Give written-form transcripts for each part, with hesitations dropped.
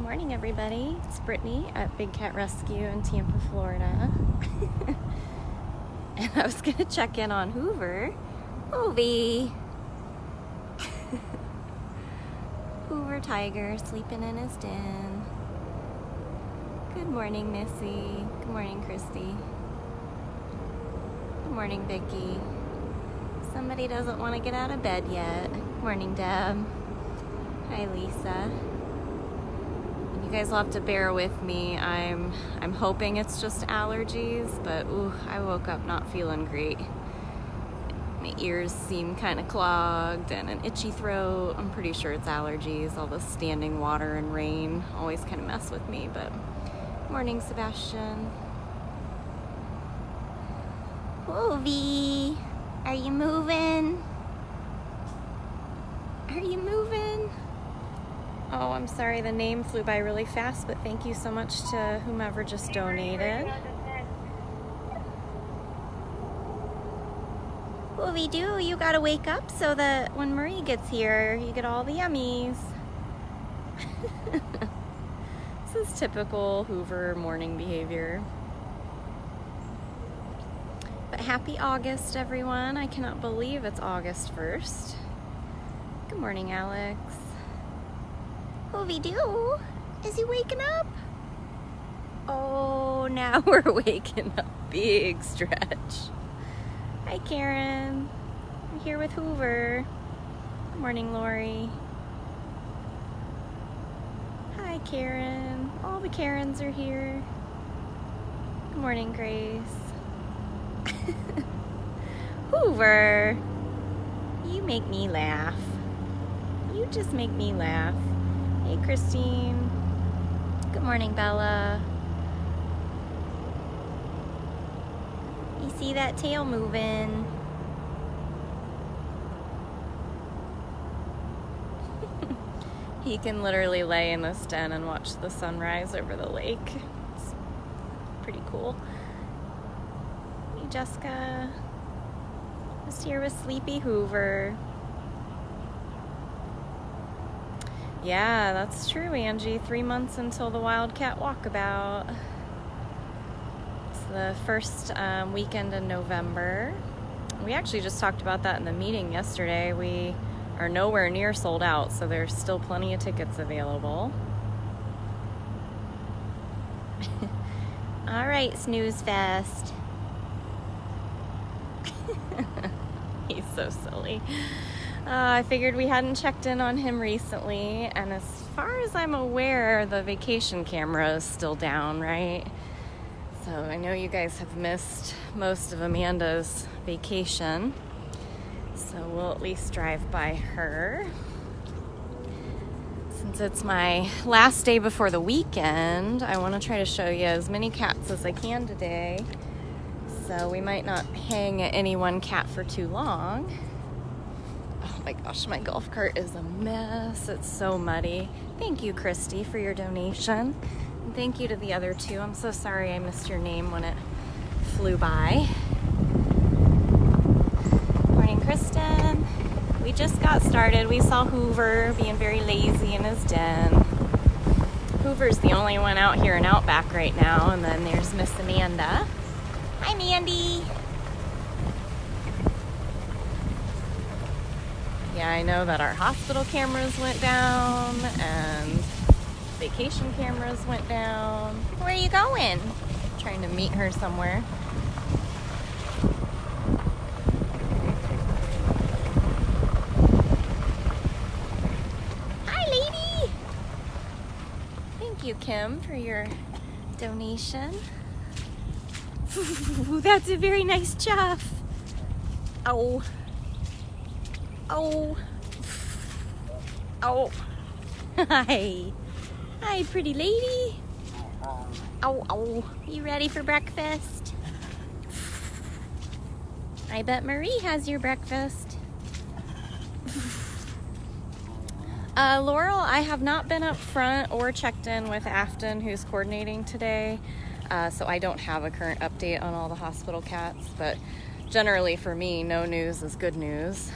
morning, everybody. It's Brittany at Big Cat Rescue in Tampa, Florida. And I was gonna check in on Hoover. Lovey! Hoover Tiger sleeping in his den. Good morning, Missy. Good morning, Christy. Good morning, Vicky. Somebody doesn't want to get out of bed yet. Good morning, Deb. Hi, Lisa. You guys will have to bear with me. I'm hoping it's just allergies, but ooh, I woke up not feeling great. My ears seem kind of clogged and an itchy throat. I'm pretty sure it's allergies. All the standing water and rain always kind of mess with me, but morning, Sebastian. Lovey, are you moving? Are you moving? Oh, I'm sorry, the name flew by really fast, but thank you so much to whomever just donated. Lovey do, you gotta wake up so that when Marie gets here, you get all the yummies. This is typical Hoover morning behavior. But happy August, everyone. I cannot believe it's August 1st. Good morning, Alex. Lovey do, is he waking up? Oh, now we're waking up. Big stretch. Hi, Karen. I'm here with Hoover. Good morning, Lori. Hi, Karen. All the Karens are here. Good morning, Grace. Hoover, you make me laugh. You just make me laugh. Hey, Christine. Good morning, Bella. You see that tail moving? He can literally lay in this den and watch the sunrise over the lake. It's pretty cool. Hey, Jessica. Just here with Sleepy Hoover. Yeah, that's true, Angie. 3 months until the Wildcat Walkabout. It's the first weekend in November. We actually just talked about that in the meeting yesterday. We are nowhere near sold out, so there's still plenty of tickets available. All right, Snooze Fest. He's so silly. I figured we hadn't checked in on him recently, and as far as I'm aware, the vacation camera is still down, right? So I know you guys have missed most of Amanda's vacation, so we'll at least drive by her. Since it's my last day before the weekend, I want to try to show you as many cats as I can today, so we might not hang at any one cat for too long. Oh my gosh, my golf cart is a mess. It's so muddy. Thank you, Christy, for your donation. And thank you to the other two. I'm so sorry I missed your name when it flew by. Morning, Kristen. We just got started. We saw Hoover being very lazy in his den. Hoover's the only one out here in Outback right now. And then there's Miss Amanda. Hi, Mandy. Yeah, I know that our hospital cameras went down and vacation cameras went down. Where are you going? Trying to meet her somewhere. Hi, lady. Thank you, Kim, for your donation. Ooh, that's a very nice chuff. Oh. Oh. Oh. Hi. Hi, pretty lady. Oh, oh. You ready for breakfast? I bet Marie has your breakfast. Laurel, I have not been up front or checked in with Afton, who's coordinating today. So I don't have a current update on all the hospital cats, but generally for me, no news is good news.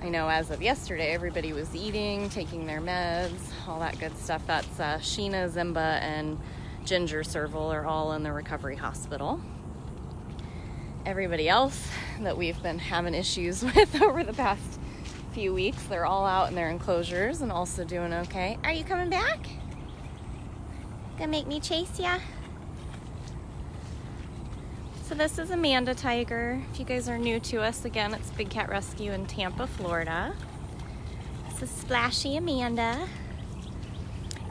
I know as of yesterday, everybody was eating, taking their meds, all that good stuff. That's Sheena, Simba, and Ginger Serval are all in the recovery hospital. Everybody else that we've been having issues with over the past few weeks, they're all out in their enclosures and also doing okay. Are you coming back? Gonna make me chase ya? So this is Amanda Tiger. If you guys are new to us, again, it's Big Cat Rescue in Tampa, Florida. This is Splashy Amanda.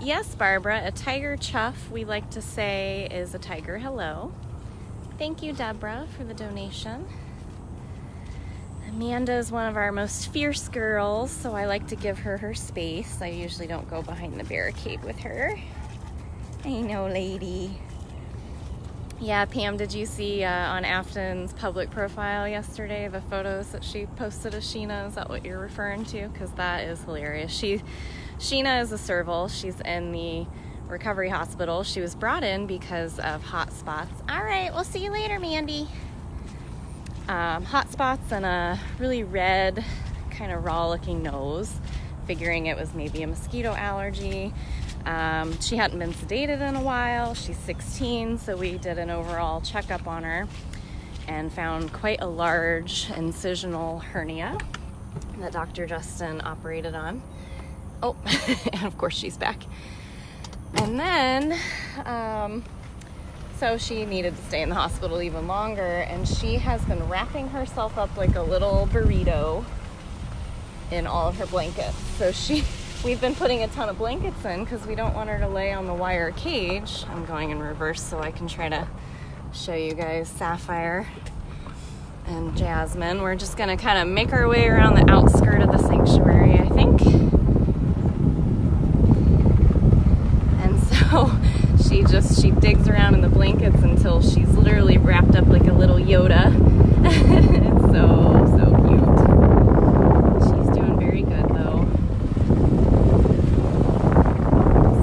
Yes, Barbara, a tiger chuff, we like to say, is a tiger hello. Thank you, Deborah, for the donation. Amanda is one of our most fierce girls, so I like to give her her space. I usually don't go behind the barricade with her. I know, lady. Yeah, Pam, did you see on Afton's public profile yesterday the photos that she posted of Sheena? Is that what you're referring to? Because that is hilarious. Sheena is a serval. She's in the recovery hospital. She was brought in because of hot spots. All right, we'll see you later, Mandy. Hot spots and a really red, kind of raw-looking nose, figuring it was maybe a mosquito allergy. She hadn't been sedated in a while. She's 16, so we did an overall checkup on her and found quite a large incisional hernia that Dr. Justin operated on. Oh, and of course she's back. And then, so she needed to stay in the hospital even longer, and she has been wrapping herself up like a little burrito in all of her blankets. So we've been putting a ton of blankets in because we don't want her to lay on the wire cage. I'm going in reverse so I can try to show you guys Sapphire and Jasmine. We're just gonna kind of make our way around the outskirt of the sanctuary, I think. And so she digs around in the blankets until she's literally wrapped up like a little Yoda. It's so cute. She's doing very good though.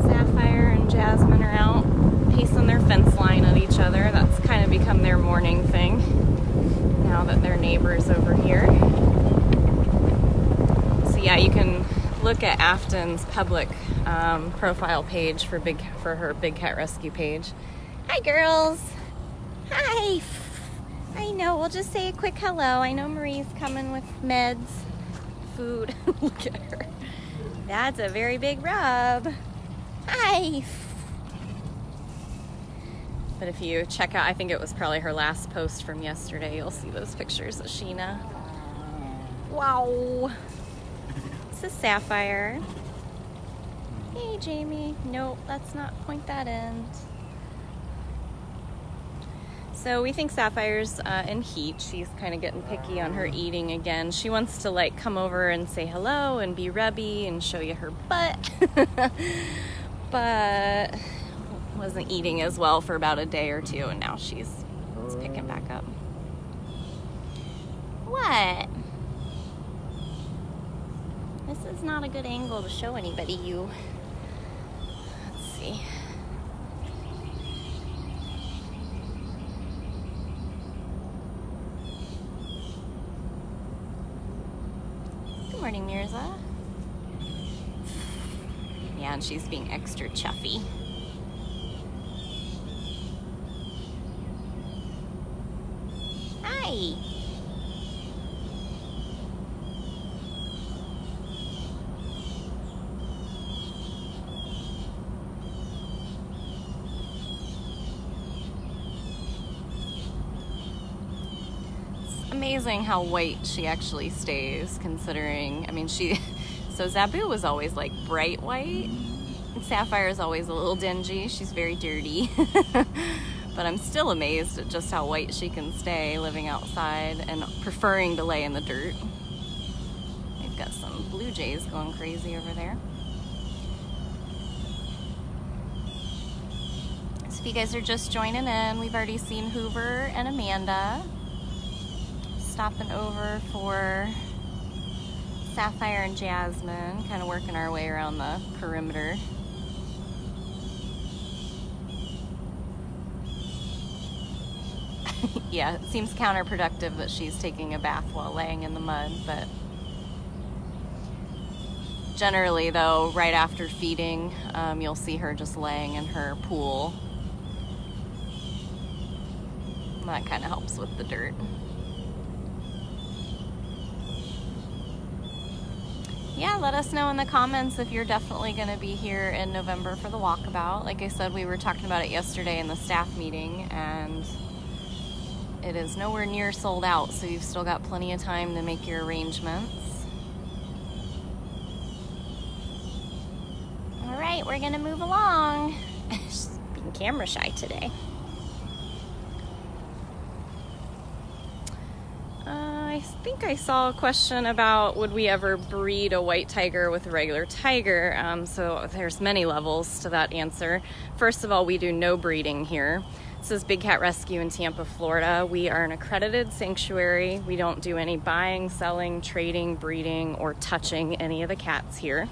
Sapphire and Jasmine are out pacing their fence line at each other. That's kind of become their morning thing now that they're neighbors over here. So yeah, you can look at Afton's public profile page for her Big Cat Rescue page. Hi girls. Hi. I know, we'll just say a quick hello. I know Marie's coming with meds, food. Look at her. That's a very big rub. Hi. But if you check out, I think it was probably her last post from yesterday, you'll see those pictures of Sheena. Wow. This is Sapphire. Hey, Jamie. Nope, let's not point that end. So we think Sapphire's in heat. She's kind of getting picky on her eating again. She wants to like come over and say hello and be rubby and show you her butt. But wasn't eating as well for about a day or two, and now it's picking back up. What? This is not a good angle to show anybody you. Let's see. Good morning, Mirza. Yeah, and she's being extra chuffy. Hi. Amazing how white she actually stays, considering, I mean, so Zabu was always like bright white, and Sapphire is always a little dingy. She's very dirty. But I'm still amazed at just how white she can stay living outside and preferring to lay in the dirt. We've got some blue jays going crazy over there. So if you guys are just joining in, we've already seen Hoover and Amanda. Stopping over for Sapphire and Jasmine, kind of working our way around the perimeter. Yeah, it seems counterproductive that she's taking a bath while laying in the mud, but Generally though, right after feeding, you'll see her just laying in her pool. That kind of helps with the dirt. Yeah, let us know in the comments if you're definitely going to be here in November for the walkabout. Like I said, we were talking about it yesterday in the staff meeting, and it is nowhere near sold out, so you've still got plenty of time to make your arrangements. All right, we're going to move along. She's being camera shy today. I think I saw a question about would we ever breed a white tiger with a regular tiger. So there's many levels to that answer. First of all, we do no breeding here. This is Big Cat Rescue in Tampa, Florida. We are an accredited sanctuary. We don't do any buying, selling, trading, breeding, or touching any of the cats here.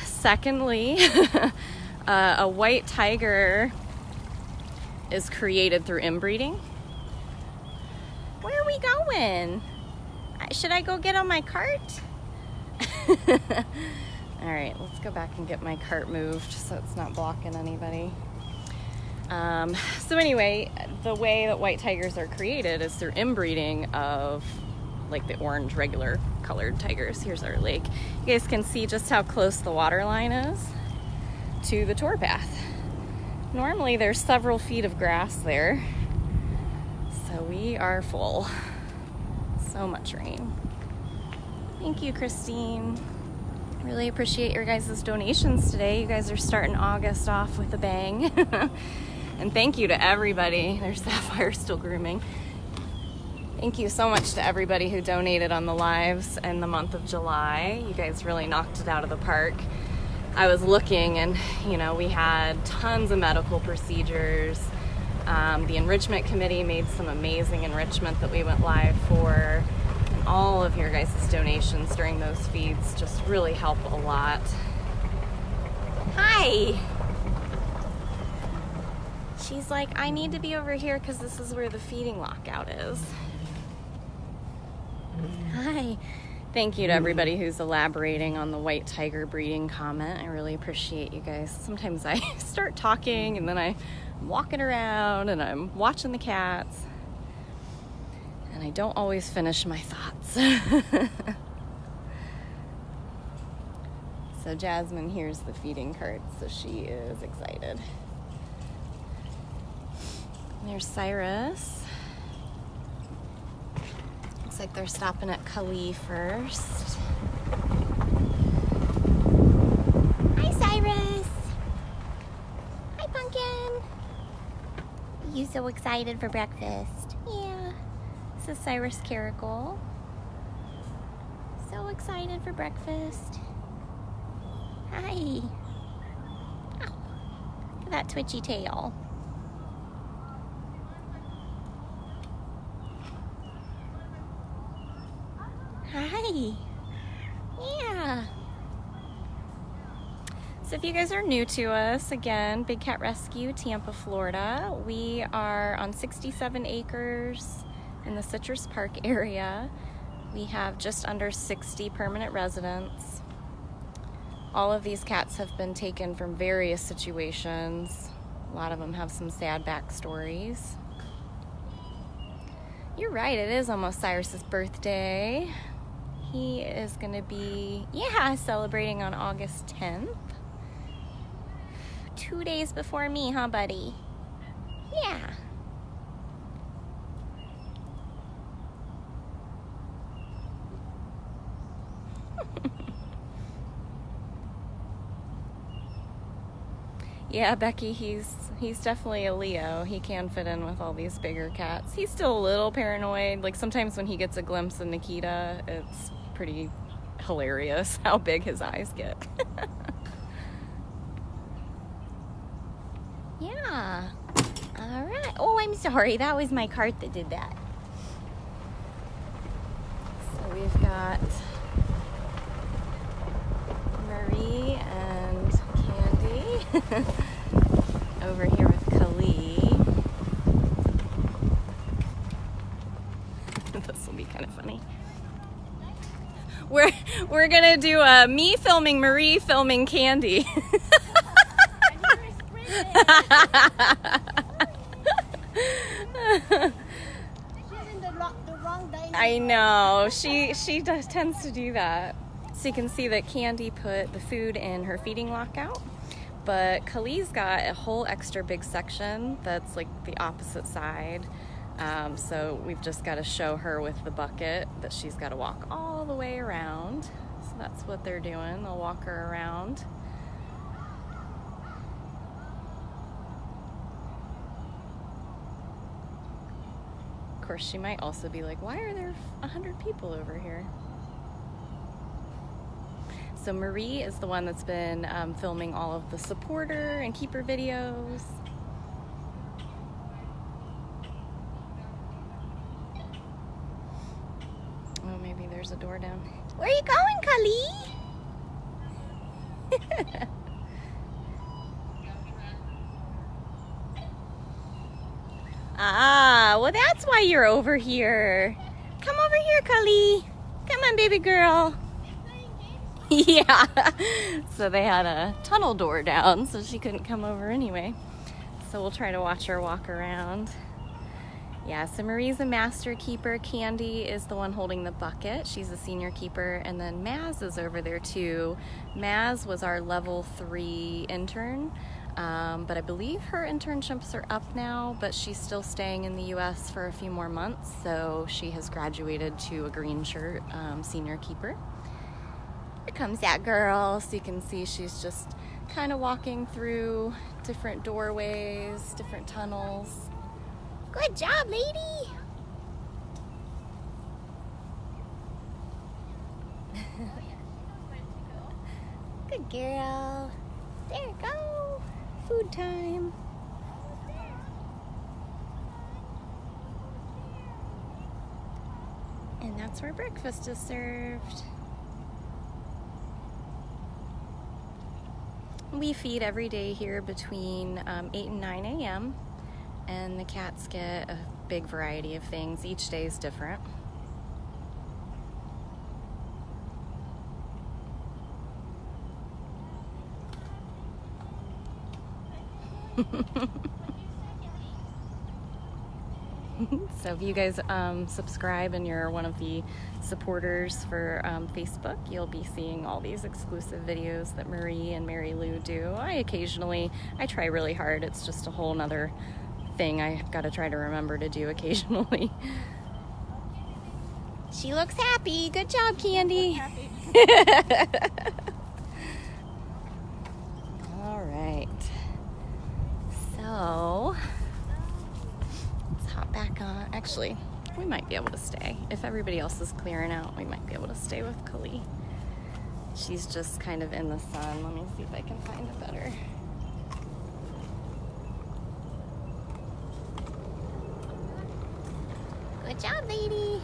Secondly, a white tiger is created through inbreeding. Where are we going? Should I go get on my cart? All right, let's go back and get my cart moved so it's not blocking anybody. So anyway, the way that white tigers are created is through inbreeding of like the orange regular colored tigers. Here's our lake. You guys can see just how close the water line is to the tour path. Normally there's several feet of grass there. So we are full. So much rain. Thank you, Christine. Really appreciate your guys' donations today. You guys are starting August off with a bang. And thank you to everybody. There's Sapphire still grooming. Thank you so much to everybody who donated on the lives in the month of July. You guys really knocked it out of the park. I was looking and, you know, we had tons of medical procedures. The enrichment committee made some amazing enrichment that we went live for, and all of your guys' donations during those feeds just really help a lot. Hi! She's like, I need to be over here because this is where the feeding lockout is. Hi. Thank you to everybody who's elaborating on the white tiger breeding comment. I really appreciate you guys. Sometimes I start talking and then I'm walking around and I'm watching the cats and I don't always finish my thoughts. So Jasmine hears the feeding cart, so she is excited. There's Cyrus. Looks like they're stopping at Kali first. Hi, Cyrus. Hi, Pumpkin. Are you so excited for breakfast? Yeah. This is Cyrus Caracal. So excited for breakfast. Hi. Oh, look at that twitchy tail. Hi. Yeah. So if you guys are new to us, again, Big Cat Rescue, Tampa, Florida. We are on 67 acres in the Citrus Park area. We have just under 60 permanent residents. All of these cats have been taken from various situations. A lot of them have some sad backstories. You're right, it is almost Cyrus's birthday. He is going to be, celebrating on August 10th. 2 days before me, huh, buddy? Yeah. Yeah, Becky, he's definitely a Leo. He can fit in with all these bigger cats. He's still a little paranoid. Like sometimes when he gets a glimpse of Nikita, it's pretty hilarious how big his eyes get. Yeah. All right. Oh, I'm sorry. That was my cart that did that. So we've got Marie and Candy over here with Kali. This will be kind of funny. We're gonna do me filming Marie filming Candy. I know, she tends to do that. So you can see that Candy put the food in her feeding lockout, but Kali's got a whole extra big section that's like the opposite side. So we've just got to show her with the bucket that she's got to walk all the way around. So that's what they're doing. They'll walk her around. Of course, she might also be like, why are there 100 people over here? So Marie is the one that's been filming all of the supporter and keeper videos. Oh, maybe there's a door down. Where are you going, Kali? Ah, well that's why you're over here. Come over here, Kali. Come on, baby girl. Yeah. So they had a tunnel door down, so she couldn't come over anyway. So we'll try to watch her walk around. Yeah, so Marie's a master keeper. Candy is the one holding the bucket. She's a senior keeper. And then Maz is over there too. Maz was our level 3 intern. But I believe her internships are up now, but she's still staying in the US for a few more months. So she has graduated to a green shirt senior keeper. Here comes that girl. So you can see she's just kind of walking through different doorways, different tunnels. Good job, lady. Good girl. There you go. Food time. And that's where breakfast is served. We feed every day here between 8 and 9 a.m. and the cats get a big variety of things. Each day is different. So if you guys subscribe and you're one of the supporters for Facebook, you'll be seeing all these exclusive videos that Marie and Mary Lou do. I try really hard. It's just a whole nother thing I've got to try to remember to do occasionally. She looks happy. Good job, Candy. All right. So let's hop back on. Actually, we might be able to stay. If everybody else is clearing out, we might be able to stay with Kali. She's just kind of in the sun. Let me see if I can find a better. Good job, lady.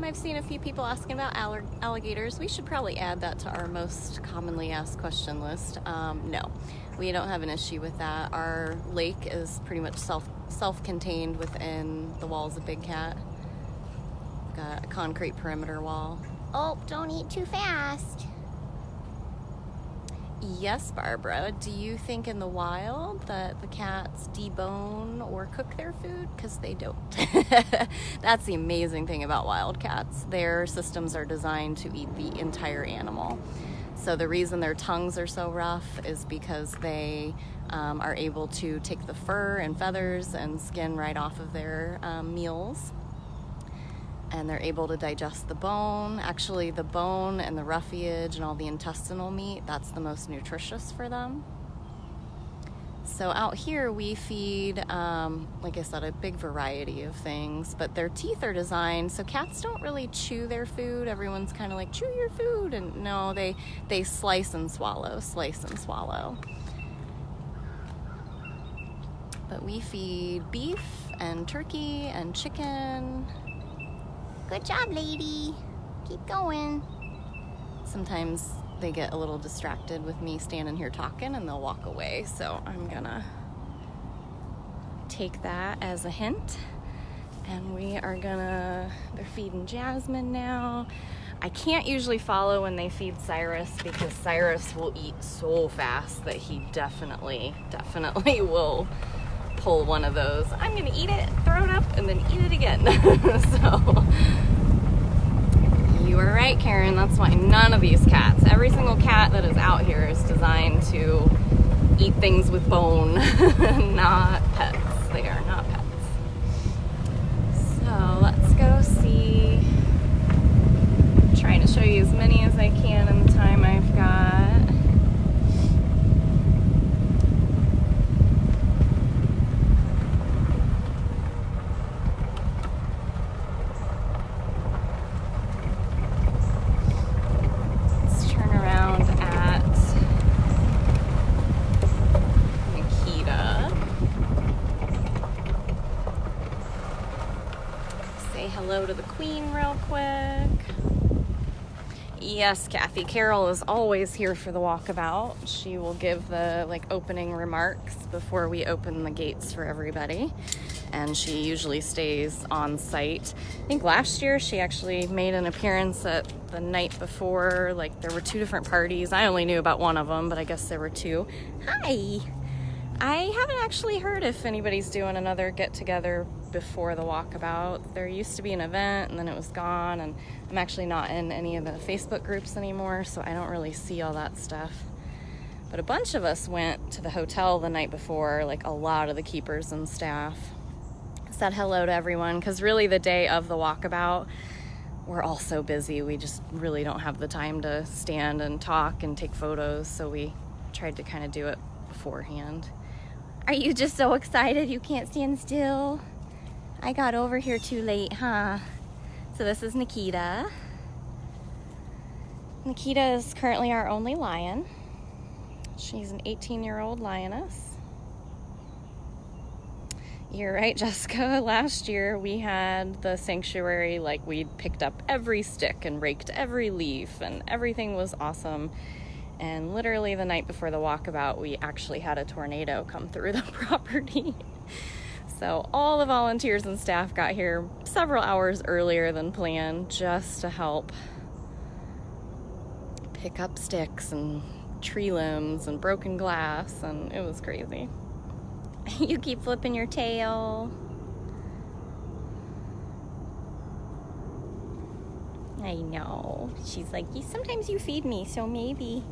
I've seen a few people asking about alligators. We should probably add that to our most commonly asked question list. No, we don't have an issue with that. Our lake is pretty much self-contained within the walls of Big Cat. Got a concrete perimeter wall. Oh, don't eat too fast. Yes, Barbara. Do you think in the wild that the cats debone or cook their food? Because they don't. That's the amazing thing about wild cats. Their systems are designed to eat the entire animal. So the reason their tongues are so rough is because they are able to take the fur and feathers and skin right off of their meals. And they're able to digest the bone. Actually, the bone and the roughage and all the intestinal meat, that's the most nutritious for them. So out here we feed, like I said, a big variety of things, but their teeth are designed so cats don't really chew their food. Everyone's kind of like, chew your food. And no, they slice and swallow. But we feed beef and turkey and chicken. Good job, lady. Keep going. Sometimes they get a little distracted with me standing here talking and they'll walk away. So I'm gonna take that as a hint. And we are gonna, they're feeding Jasmine now. I can't usually follow when they feed Cyrus because Cyrus will eat so fast that he definitely will pull one of those. I'm gonna eat it, throw it up, and then eat it again. So, you were right, Karen. That's why none of these cats, every single cat that is out here is designed to eat things with bone, not pets. They are not pets. So let's go see. I'm trying to show you as many as I can in the time I've got. Let's turn around at Nikita. Say hello to the queen real quick. Yes, Kathy. Carol is always here for the walkabout. She will give the opening remarks before we open the gates for everybody. And she usually stays on site. I think last year she actually made an appearance at the night before. There were 2 different parties. I only knew about one of them, but I guess there were 2. Hi! I haven't actually heard if anybody's doing another get-together before the walkabout. There used to be an event and then it was gone, and I'm actually not in any of the Facebook groups anymore, so I don't really see all that stuff. But a bunch of us went to the hotel the night before, a lot of the keepers and staff. Said hello to everyone, because really the day of the walkabout, we're all so busy. We just really don't have the time to stand and talk and take photos, so we tried to kind of do it beforehand. Are you just so excited you can't stand still? I got over here too late, huh? So this is Nikita. Nikita is currently our only lion. She's an 18-year-old lioness. You're right, Jessica. Last year we had the sanctuary, we'd picked up every stick and raked every leaf and everything was awesome. And literally the night before the walkabout, we actually had a tornado come through the property. So all the volunteers and staff got here several hours earlier than planned just to help pick up sticks and tree limbs and broken glass, and it was crazy. You keep flipping your tail. I know. She's like, sometimes you feed me, so maybe.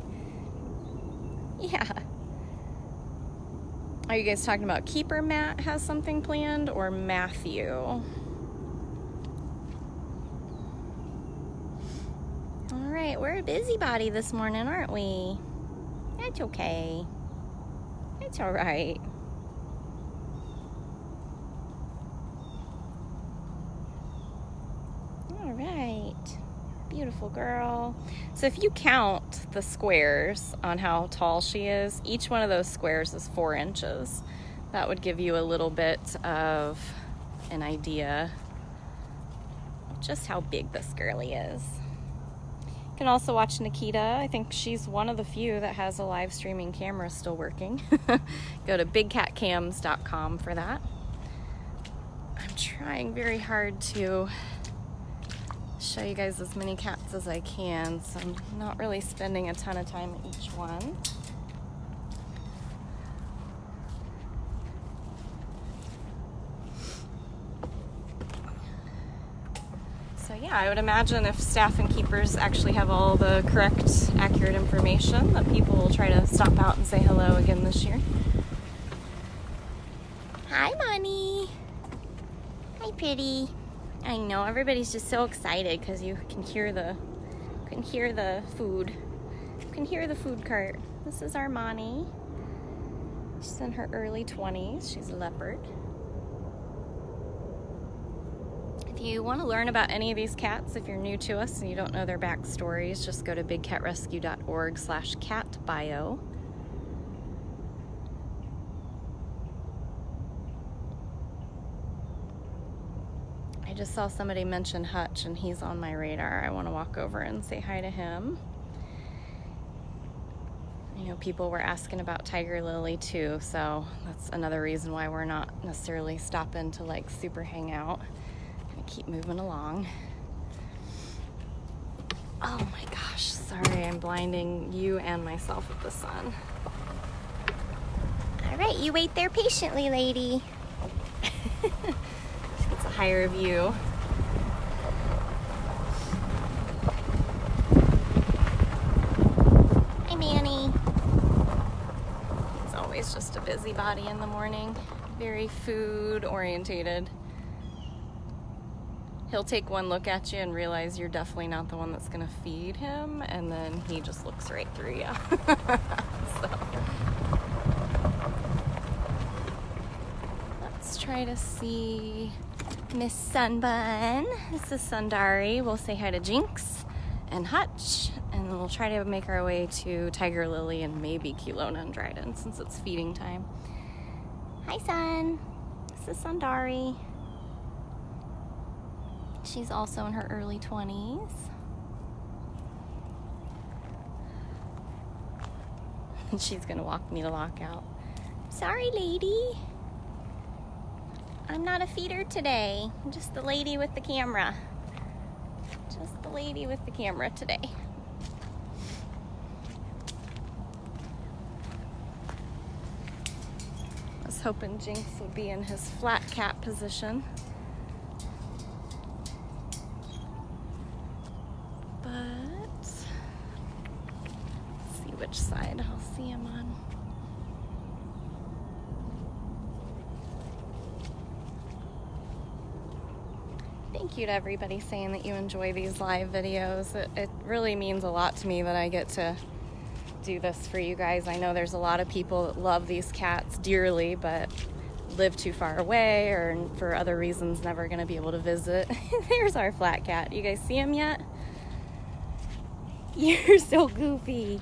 Yeah. Are you guys talking about Keeper Matt has something planned, or Matthew? All right, we're a busybody this morning, aren't we? That's okay. It's all right. All right. Beautiful girl. So if you count the squares on how tall she is, each one of those squares is 4 inches. That would give you a little bit of an idea of just how big this girlie is. You can also watch Nikita. I think she's one of the few that has a live streaming camera still working. Go to bigcatcams.com for that. I'm trying very hard to show you guys as many cats as I can, so I'm not really spending a ton of time at each one. So yeah, I would imagine if staff and keepers actually have all the correct, accurate information, that people will try to stop out and say hello again this year. Hi, Manny. Hi, pretty. I know, everybody's just so excited because you can hear the food. You can hear the food cart. This is Armani. She's in her early 20s. She's a leopard. If you want to learn about any of these cats, if you're new to us and you don't know their backstories, just go to bigcatrescue.org/catbio. I I just saw somebody mention Hutch and he's on my radar. I want to walk over and say hi to him. I know people were asking about Tiger Lily too, so that's another reason why we're not necessarily stopping to like super hang out. Gonna keep moving along. Oh my gosh, sorry, I'm blinding you and myself with the sun. All right, you wait there patiently, lady. She gets a higher view. Hi, Manny. He's always just a busybody in the morning. Very food orientated. He'll take one look at you and realize you're definitely not the one that's gonna feed him, and then he just looks right through you. So. Let's try to see Miss Sunbun. This is Sundari. We'll say hi to Jinx and Hutch, and we'll try to make our way to Tiger Lily and maybe Kewlona and Dryden since it's feeding time. Hi, Sun. This is Sundari. She's also in her early 20s. And she's gonna walk me to Lockout. Sorry, lady. I'm not a feeder today. I'm just the lady with the camera. Just the lady with the camera today. I was hoping Jinx would be in his flat cat position. Which side I'll see him on. Thank you to everybody saying that you enjoy these live videos. It really means a lot to me that I get to do this for you guys. I know there's a lot of people that love these cats dearly but live too far away or for other reasons never gonna be able to visit. There's our flat cat. You guys see him yet? You're so goofy.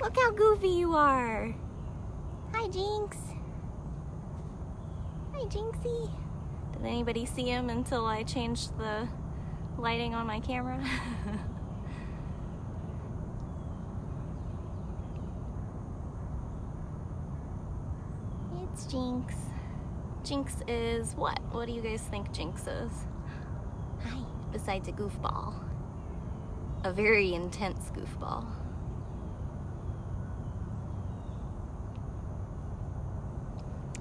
Look how goofy you are. Hi, Jinx. Hi, Jinxie. Did anybody see him until I changed the lighting on my camera? It's Jinx. Jinx is what? What do you guys think Jinx is? Hi, besides a goofball. A very intense goofball.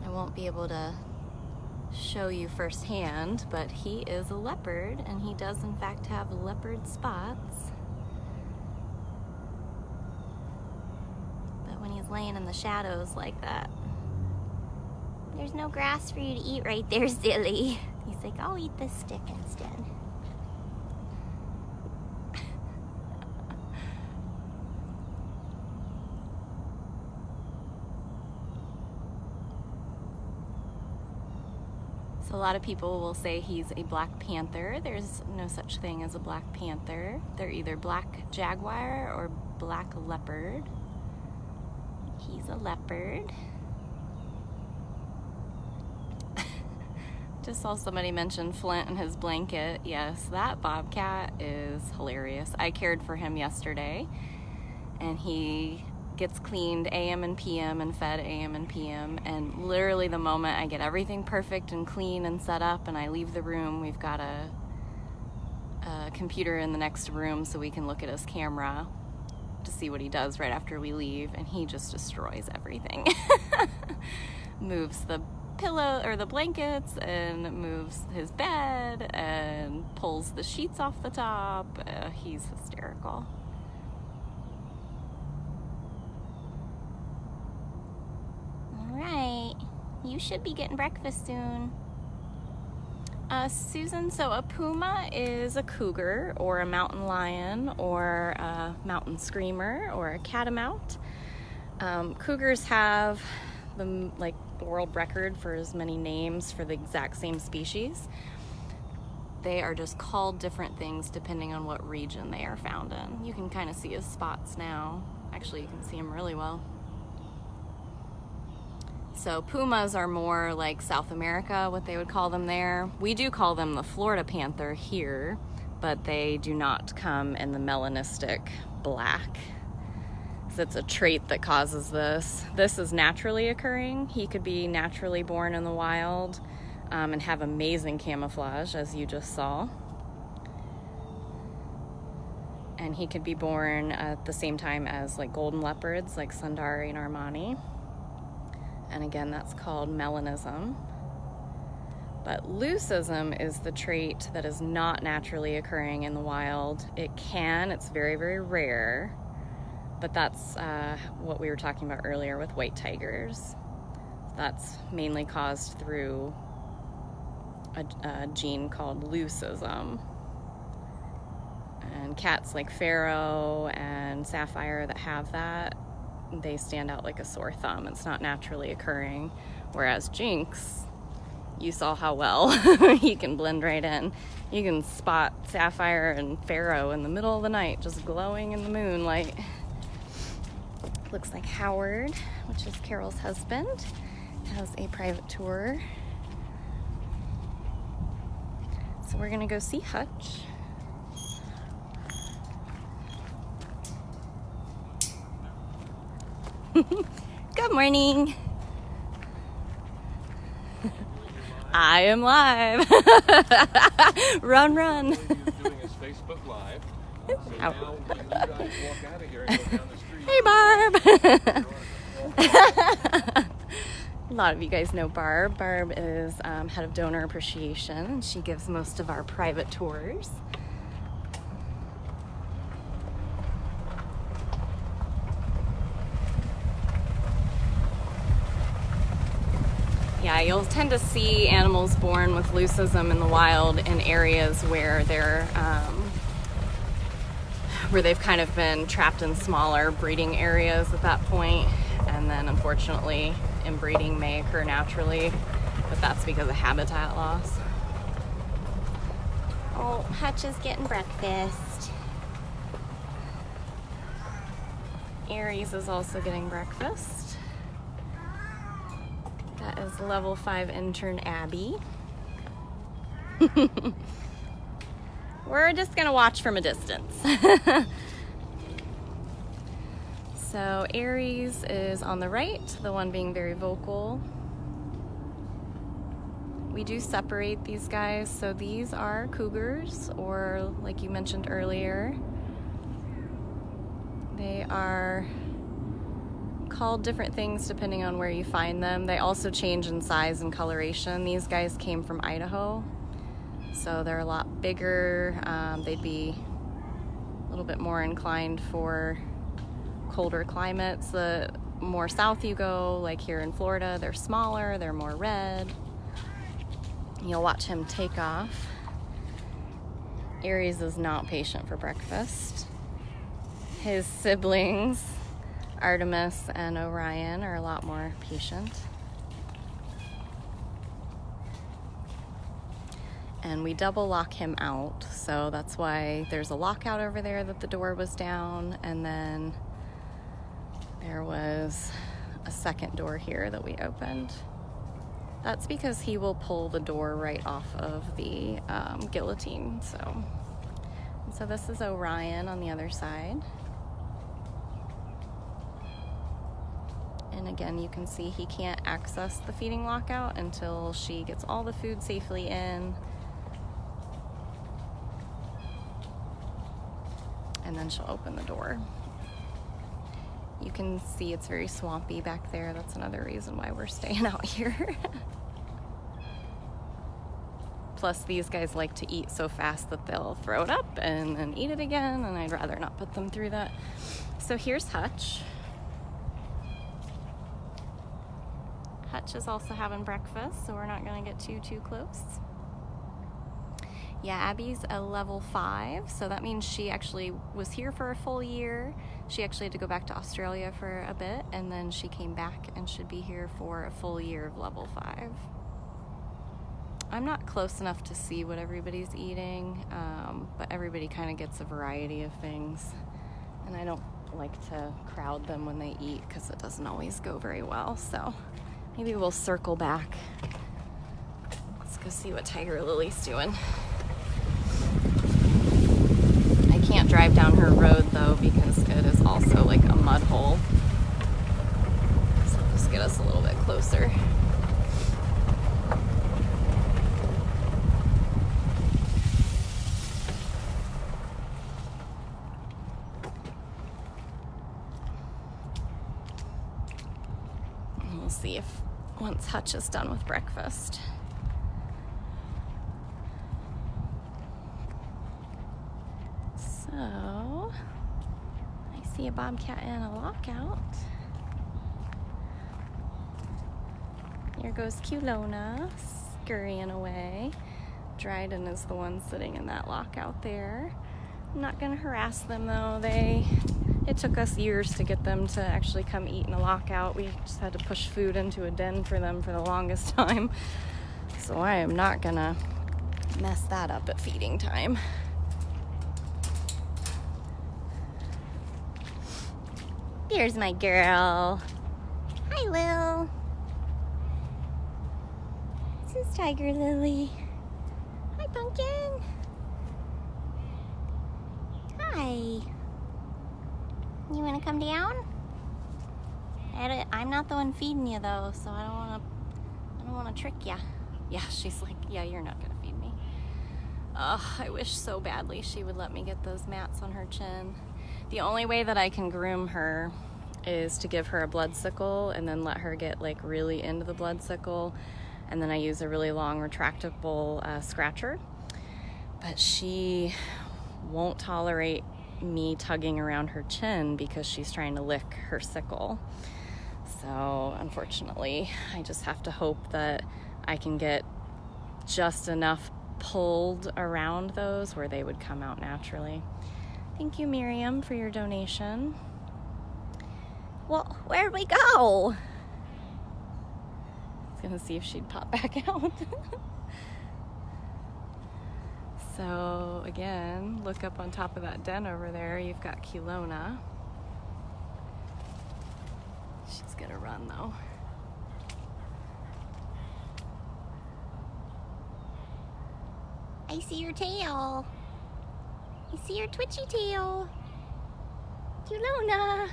I won't be able to show you firsthand, but he is a leopard, and he does in fact have leopard spots. But when he's laying in the shadows like that, there's no grass for you to eat right there, silly. He's like, I'll eat this stick instead. So a lot of people will say he's a black panther. There's no such thing as a black panther. They're either black jaguar or black leopard. He's a leopard. Just saw somebody mention Flint and his blanket. Yes, that bobcat is hilarious. I cared for him yesterday, and he gets cleaned AM and PM and fed AM and PM, and literally the moment I get everything perfect and clean and set up and I leave the room, we've got a computer in the next room so we can look at his camera to see what he does right after we leave, and he just destroys everything. Moves the pillow or the blankets and moves his bed and pulls the sheets off the top. He's hysterical. Right, you should be getting breakfast soon. Susan, so a Puma is a cougar or a mountain lion or a mountain screamer or a catamount. Cougars have the world record for as many names for the exact same species. They are just called different things depending on what region they are found in. You can kind of see his spots now. Actually, you can see him really well. So pumas are more like South America, what they would call them there. We do call them the Florida panther here, but they do not come in the melanistic black. So it's a trait that causes this. This is naturally occurring. He could be naturally born in the wild and have amazing camouflage, as you just saw. And he could be born at the same time as like golden leopards, like Sundari and Armani. And again, that's called melanism. But leucism is the trait that is not naturally occurring in the wild. It can, it's very, very rare, but that's what we were talking about earlier with white tigers. That's mainly caused through a gene called leucism. And cats like Pharaoh and Sapphire that have that, they stand out like a sore thumb. It's not naturally occurring. Whereas Jinx, you saw how well he can blend right in. You can spot Sapphire and Pharaoh in the middle of the night, just glowing in the moonlight. Looks like Howard, which is Carol's husband, has a private tour. So we're gonna go see Hutch. Good morning. I am live. Run, run. Doing his Facebook Live. So now when you guys walk out of here and go down the street. Hey, Barb. A lot of you guys know Barb. Barb is head of donor appreciation. She gives most of our private tours. Yeah, you'll tend to see animals born with leucism in the wild in areas where they've kind of been trapped in smaller breeding areas at that point, and then unfortunately inbreeding may occur naturally, but that's because of habitat loss. Oh, Hutch is getting breakfast. Aries is also getting breakfast. That is level 5 intern Abby. We're just gonna watch from a distance. So Aries is on the right, the one being very vocal. We do separate these guys. So these are Cougars, or like you mentioned earlier, they are called different things depending on where you find them. They also change in size and coloration. These guys came from Idaho, so they're a lot bigger. They'd be a little bit more inclined for colder climates. The more south you go, like here in Florida, they're smaller, they're more red. You'll watch him take off. Aries is not patient for breakfast. His siblings, Artemis and Orion, are a lot more patient. And we double lock him out, so that's why there's a lockout over there that the door was down, and then there was a second door here that we opened. That's because he will pull the door right off of the guillotine. So this is Orion on the other side. And again, you can see he can't access the feeding lockout until she gets all the food safely in. And then she'll open the door. You can see it's very swampy back there. That's another reason why we're staying out here. Plus, these guys like to eat so fast that they'll throw it up and then eat it again, and I'd rather not put them through that. So here's Hutch. Hutch is also having breakfast, so we're not going to get too close. Yeah, Abby's a level 5, so that means she actually was here for a full year. She actually had to go back to Australia for a bit, and then she came back and should be here for a full year of level 5. I'm not close enough to see what everybody's eating, but everybody kind of gets a variety of things, and I don't like to crowd them when they eat because it doesn't always go very well. So Maybe we'll circle back. Let's go see what Tiger Lily's doing. I can't drive down her road though because it is also like a mud hole. So let's get us a little bit closer. And we'll see if once Hutch is done with breakfast. So, I see a bobcat and a lockout. Here goes Kewlona, scurrying away. Dryden is the one sitting in that lockout there. I'm not gonna harass them though. It took us years to get them to actually come eat in a lockout. We just had to push food into a den for them for the longest time. So I am not gonna mess that up at feeding time. There's my girl. Hi, Lil. This is Tiger Lily. Hi, Pumpkin. Hi. You want to come down? I'm not the one feeding you though, so I don't want to trick you. Yeah, she's like, yeah, you're not gonna feed me. I wish so badly she would let me get those mats on her chin. The only way that I can groom her is to give her a blood sickle and then let her get like really into the blood sickle, and then I use a really long retractable scratcher. But she won't tolerate me tugging around her chin because she's trying to lick her sickle. So unfortunately, I just have to hope that I can get just enough pulled around those where they would come out naturally. Thank you, Miriam, for your donation. Well, where'd we go? I was gonna see if she'd pop back out. So again, look up on top of that den over there. You've got Kewlona. She's gonna run though. I see your tail. I see your twitchy tail. Kewlona.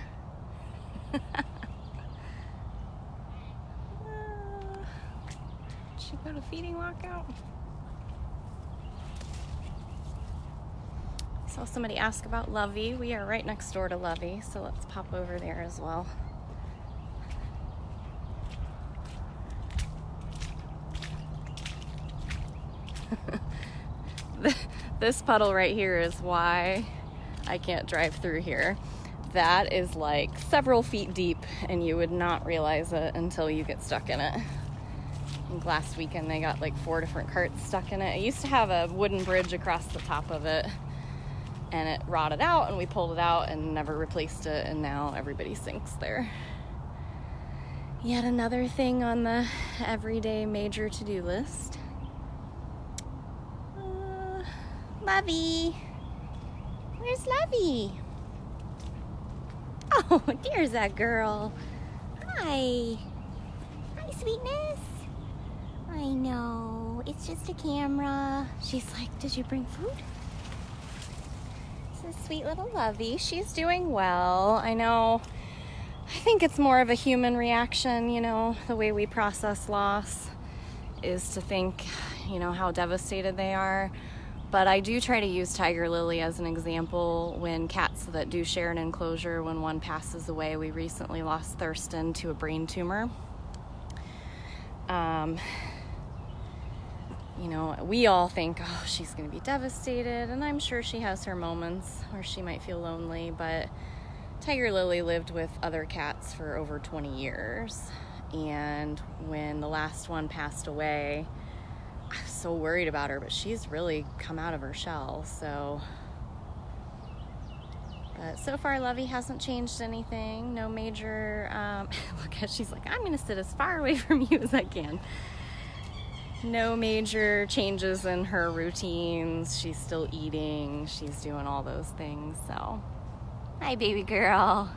She got a feeding lockout. Saw somebody ask about Lovey. We are right next door to Lovey, so let's pop over there as well. This puddle right here is why I can't drive through here. That is like several feet deep and you would not realize it until you get stuck in it. I think last weekend they got like 4 different carts stuck in it. It used to have a wooden bridge across the top of it and it rotted out and we pulled it out and never replaced it, and now everybody sinks there. Yet another thing on the everyday major to-do list. Lovey. Where's Lovey? Oh, there's that girl. Hi. Hi, sweetness. I know. It's just a camera. She's like, did you bring food? This is sweet little Lovey. She's doing well. I know. I think it's more of a human reaction, you know, the way we process loss is to think, you know, how devastated they are. But I do try to use Tiger Lily as an example when cats that do share an enclosure, when one passes away. We recently lost Thurston to a brain tumor. You know, we all think, oh, she's going to be devastated, and I'm sure she has her moments where she might feel lonely, but Tiger Lily lived with other cats for over 20 years, and when the last one passed away, I was so worried about her, but she's really come out of her shell, so. But so far, Lovey hasn't changed anything. No major, look at, she's like, I'm gonna sit as far away from you as I can. No major changes in her routines. She's still eating. She's doing all those things, so. Hi, baby girl.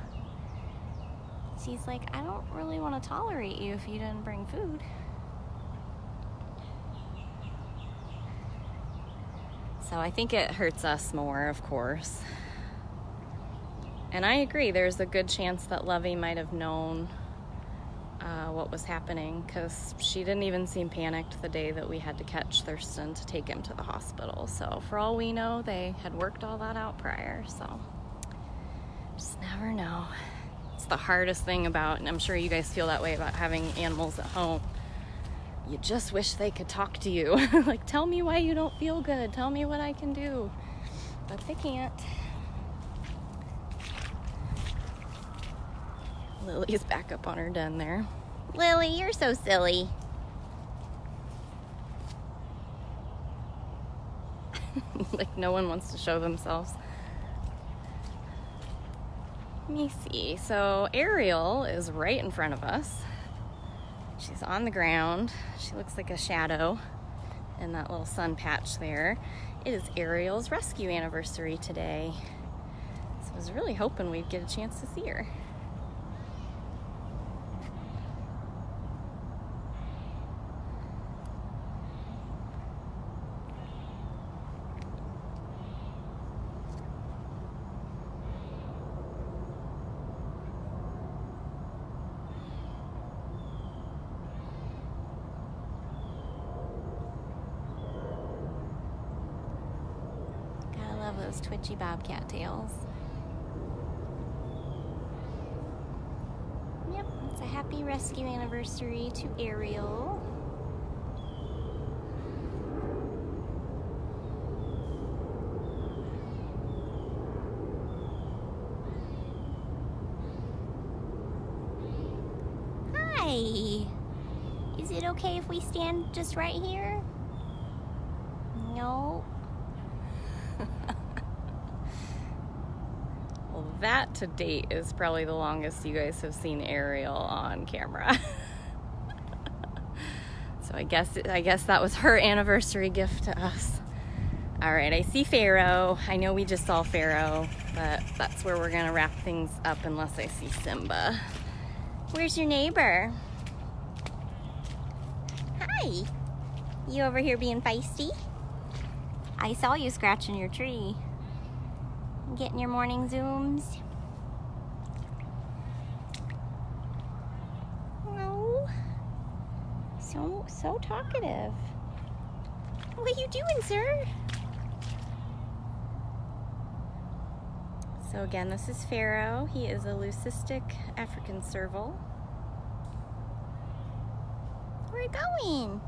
She's like, I don't really want to tolerate you if you didn't bring food. So I think it hurts us more, of course. And I agree, there's a good chance that Lovey might have known what was happening, because she didn't even seem panicked the day that we had to catch Thurston to take him to the hospital. So for all we know, they had worked all that out prior. So just never know. It's the hardest thing about, and I'm sure you guys feel that way about having animals at home. You just wish they could talk to you. Like, tell me why you don't feel good. Tell me what I can do. But they can't. Lily's back up on her den there. Lily, you're so silly. Like no one wants to show themselves. Let me see. So Ariel is right in front of us. She's on the ground. She looks like a shadow in that little sun patch there. It is Ariel's rescue anniversary today. So I was really hoping we'd get a chance to see her. Those twitchy bobcat tails. Yep, it's a happy rescue anniversary to Ariel. Hi! Is it okay if we stand just right here? No. That to date is probably the longest you guys have seen Ariel on camera. So I guess that was her anniversary gift to us. All right, I see Pharaoh. I know we just saw Pharaoh, but that's where we're gonna wrap things up unless I see Simba. Where's your neighbor? Hi. You over here being feisty? I saw you scratching your tree. Getting your morning zooms. Oh, so talkative. What are you doing, sir? So again, this is Pharaoh. He is a leucistic African serval. Where are you going?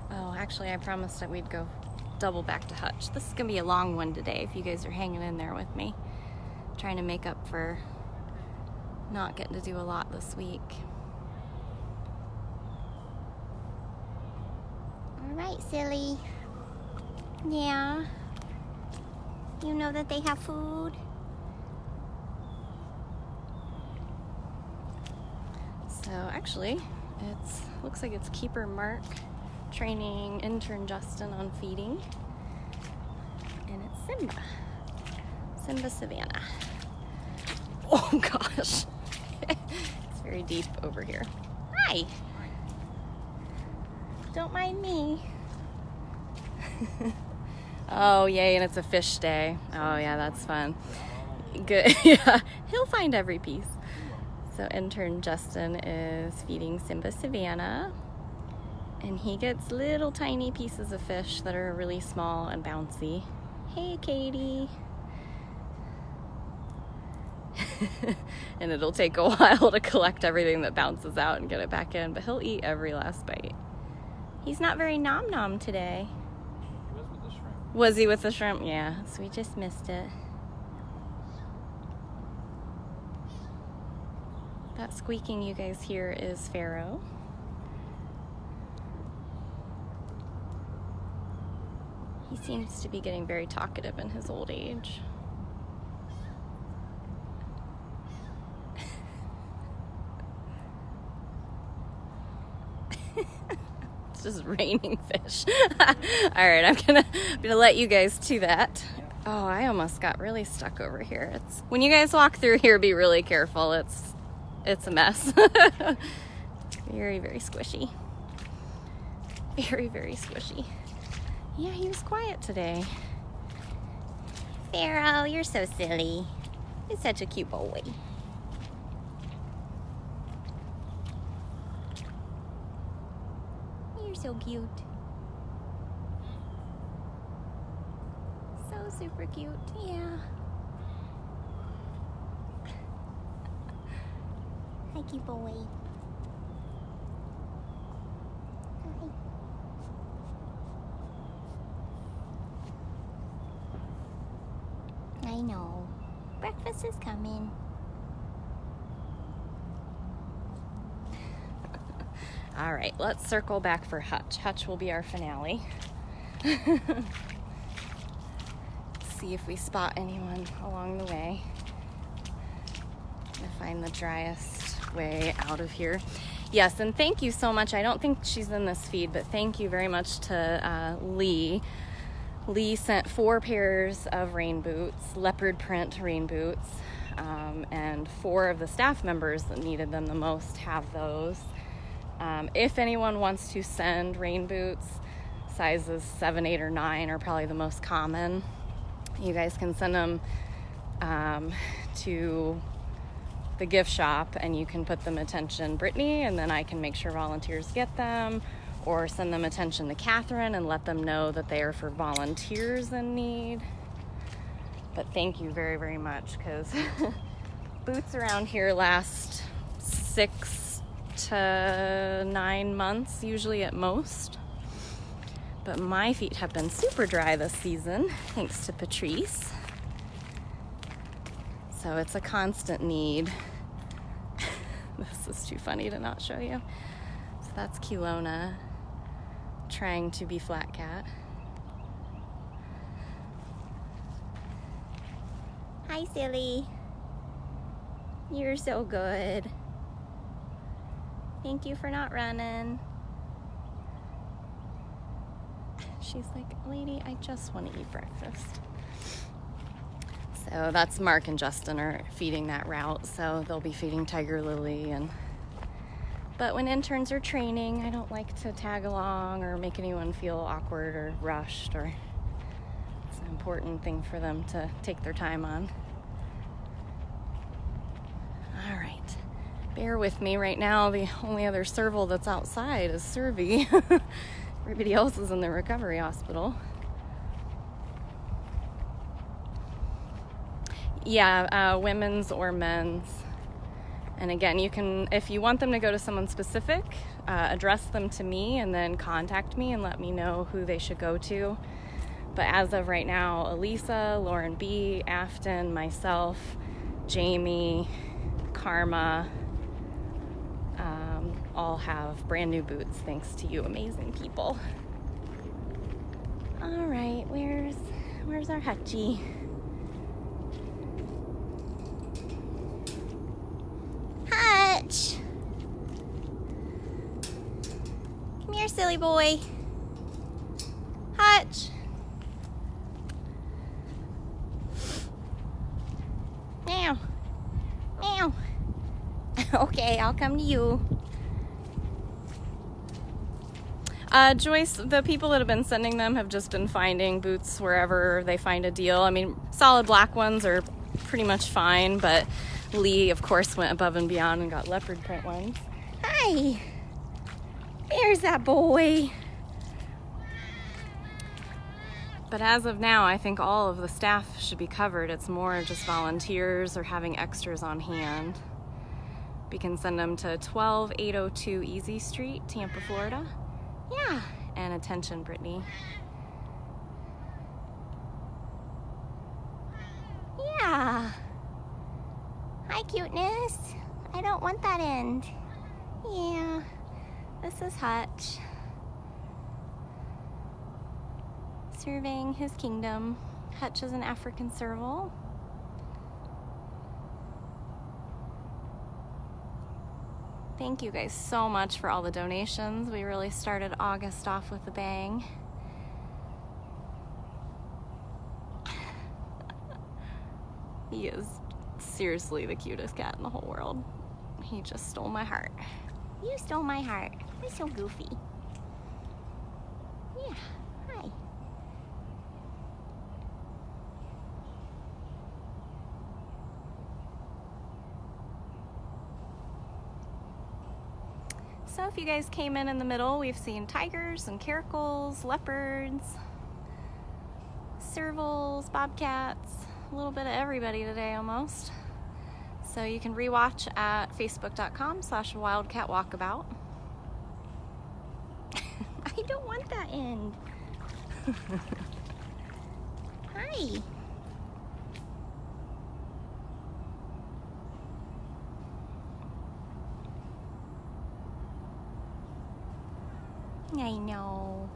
Oh, actually, I promised that we'd go double back to Hutch. This is gonna be a long one today if you guys are hanging in there with me. Trying to make up for not getting to do a lot this week. All right, silly. Yeah. You know that they have food? So actually, looks like it's Keeper Mark training intern Justin on feeding, and it's Simba Savannah. Oh gosh. It's very deep over here. Hi. Don't mind me. Oh yay, and it's a fish day. Oh yeah, that's fun. Good. Yeah, he'll find every piece. So intern Justin is feeding Simba Savannah. And he gets little tiny pieces of fish that are really small and bouncy. Hey, Katie. And it'll take a while to collect everything that bounces out and get it back in, but he'll eat every last bite. He's not very nom-nom today. He was with the shrimp. Was he with the shrimp? Yeah, so we just missed it. That squeaking you guys hear is Pharaoh. He seems to be getting very talkative in his old age. It's just raining fish. All right, I'm gonna let you guys to that. Oh, I almost got really stuck over here. It's when you guys walk through here, be really careful. It's a mess. Very, very squishy. Very, very squishy. Yeah, he was quiet today. Pharaoh, you're so silly. You're such a cute boy. You're so cute. So super cute, yeah. Hi, cute boy. Hi. I know. Breakfast is coming. All right, let's circle back for Hutch. Hutch will be our finale. See if we spot anyone along the way. To find the driest way out of here. Yes, and thank you so much. I don't think she's in this feed, but thank you very much to Lee. Lee sent 4 pairs of rain boots, leopard print rain boots, and 4 of the staff members that needed them the most have those. If anyone wants to send rain boots, sizes 7, 8, or 9 are probably the most common. You guys can send them to the gift shop, and you can put them attention Brittany, and then I can make sure volunteers get them, or send them attention to Catherine and let them know that they are for volunteers in need. But thank you very, very much, because boots around here last 6 to 9 months, usually at most. But my feet have been super dry this season, thanks to Patrice. So it's a constant need. This is too funny to not show you. So that's Kewlona trying to be flat cat. Hi, silly. You're so good. Thank you for not running. She's like, lady, I just want to eat breakfast. So that's Mark and Justin are feeding that route. So they'll be feeding Tiger Lily. But when interns are training, I don't like to tag along or make anyone feel awkward or rushed. Or it's an important thing for them to take their time on. All right. Bear with me right now. The only other serval that's outside is Servy. Everybody else is in the recovery hospital. Yeah, women's or men's. And again, you can, if you want them to go to someone specific, address them to me and then contact me and let me know who they should go to. But as of right now, Elisa, Lauren B., Afton, myself, Jamie, Karma, all have brand new boots thanks to you amazing people. All right, where's our Hutchie? Hutch! Come here, silly boy. Hutch! Meow. Meow. Okay, I'll come to you. Joyce, the people that have been sending them have just been finding boots wherever they find a deal. I mean, solid black ones are pretty much fine, but Lee, of course, went above and beyond and got leopard print ones. Hi! There's that boy! But as of now, I think all of the staff should be covered. It's more just volunteers or having extras on hand. We can send them to 12802 Easy Street, Tampa, Florida. Yeah, and attention, Brittany. Yeah. Hi, cuteness. I don't want that end. Yeah, this is Hutch. Surveying his kingdom. Hutch is an African serval. Thank you guys so much for all the donations. We really started August off with a bang. He is seriously the cutest cat in the whole world. He just stole my heart. You stole my heart. You're so goofy. Yeah, hi. So if you guys came in the middle, we've seen tigers and caracals, leopards, servals, bobcats, a little bit of everybody today almost. So you can rewatch at facebook.com/wildcatwalkabout. I don't want that end. Hi. I know.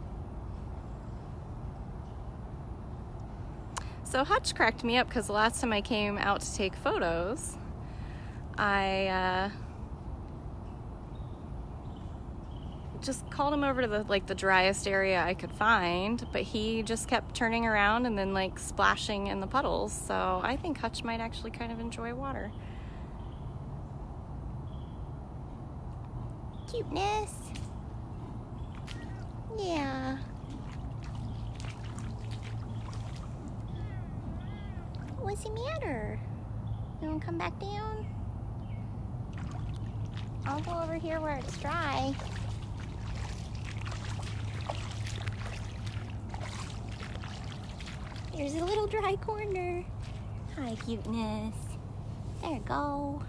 So Hutch cracked me up because the last time I came out to take photos, I just called him over to the driest area I could find, but he just kept turning around and then like splashing in the puddles. So I think Hutch might actually kind of enjoy water. Cuteness. Yeah. What's the matter? You wanna come back down? I'll go over here where it's dry. There's a little dry corner. Hi, cuteness. There you go.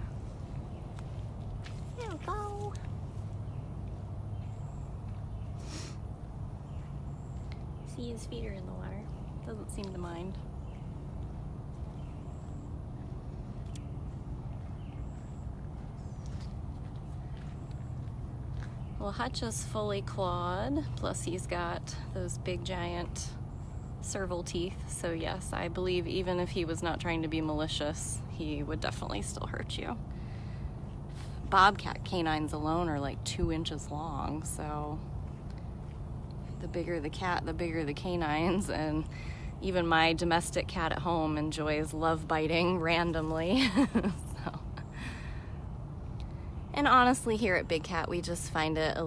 There we go. See, his feet are in the water. Doesn't seem to mind. Well, Hutch is fully clawed, plus he's got those big giant serval teeth. So yes, I believe even if he was not trying to be malicious, he would definitely still hurt you. Bobcat canines alone are like 2 inches long, so the bigger the cat, the bigger the canines. And even my domestic cat at home enjoys love biting randomly. So. And honestly, here at Big Cat, we just find it a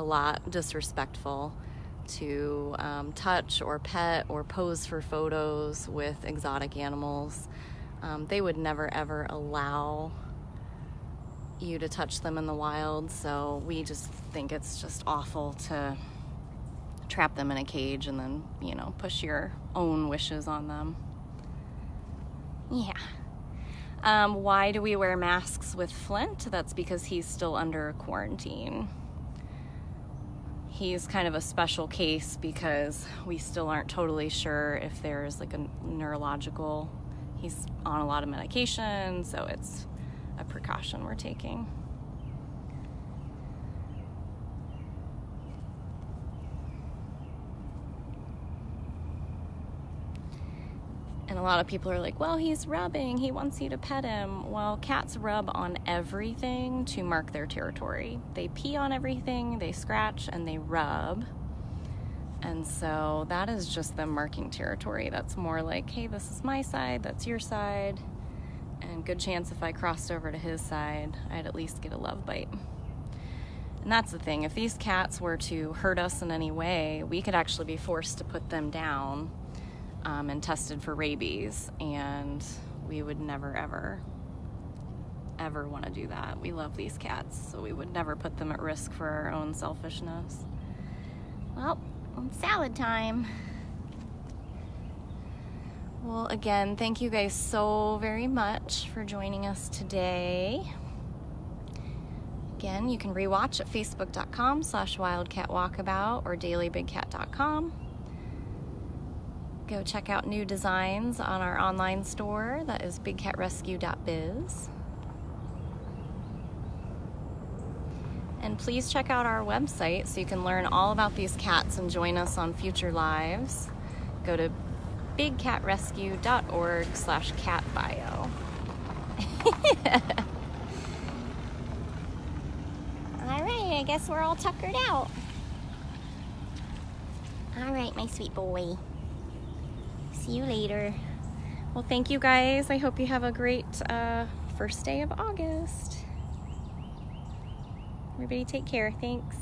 lot disrespectful to touch or pet or pose for photos with exotic animals. They would never ever allow you to touch them in the wild, so we just think it's just awful to trap them in a cage and then, you know, push your own wishes on them. Yeah. Why do we wear masks with Flint? That's because he's still under quarantine. He's kind of a special case because we still aren't totally sure if there's like a neurological, he's on a lot of medication, so it's a precaution we're taking. And a lot of people are like, well, he's rubbing, he wants you to pet him. Well, cats rub on everything to mark their territory. They pee on everything, they scratch, and they rub. And so that is just them marking territory. That's more like, hey, this is my side, that's your side. And good chance if I crossed over to his side, I'd at least get a love bite. And that's the thing, if these cats were to hurt us in any way, we could actually be forced to put them down and tested for rabies, and we would never ever want to do that. We love these cats, so we would never put them at risk for our own selfishness. Well, it's salad time. Well, again, thank you guys so very much for joining us today. Again, you can rewatch at facebook.com/wildcatwalkabout or dailybigcat.com. Go check out new designs on our online store. That is bigcatrescue.biz. And please check out our website so you can learn all about these cats and join us on future lives. Go to bigcatrescue.org/catbio. All right, I guess we're all tuckered out. All right, my sweet boy. See you later. Well, thank you guys. I hope you have a great first day of August. Everybody take care. Thanks.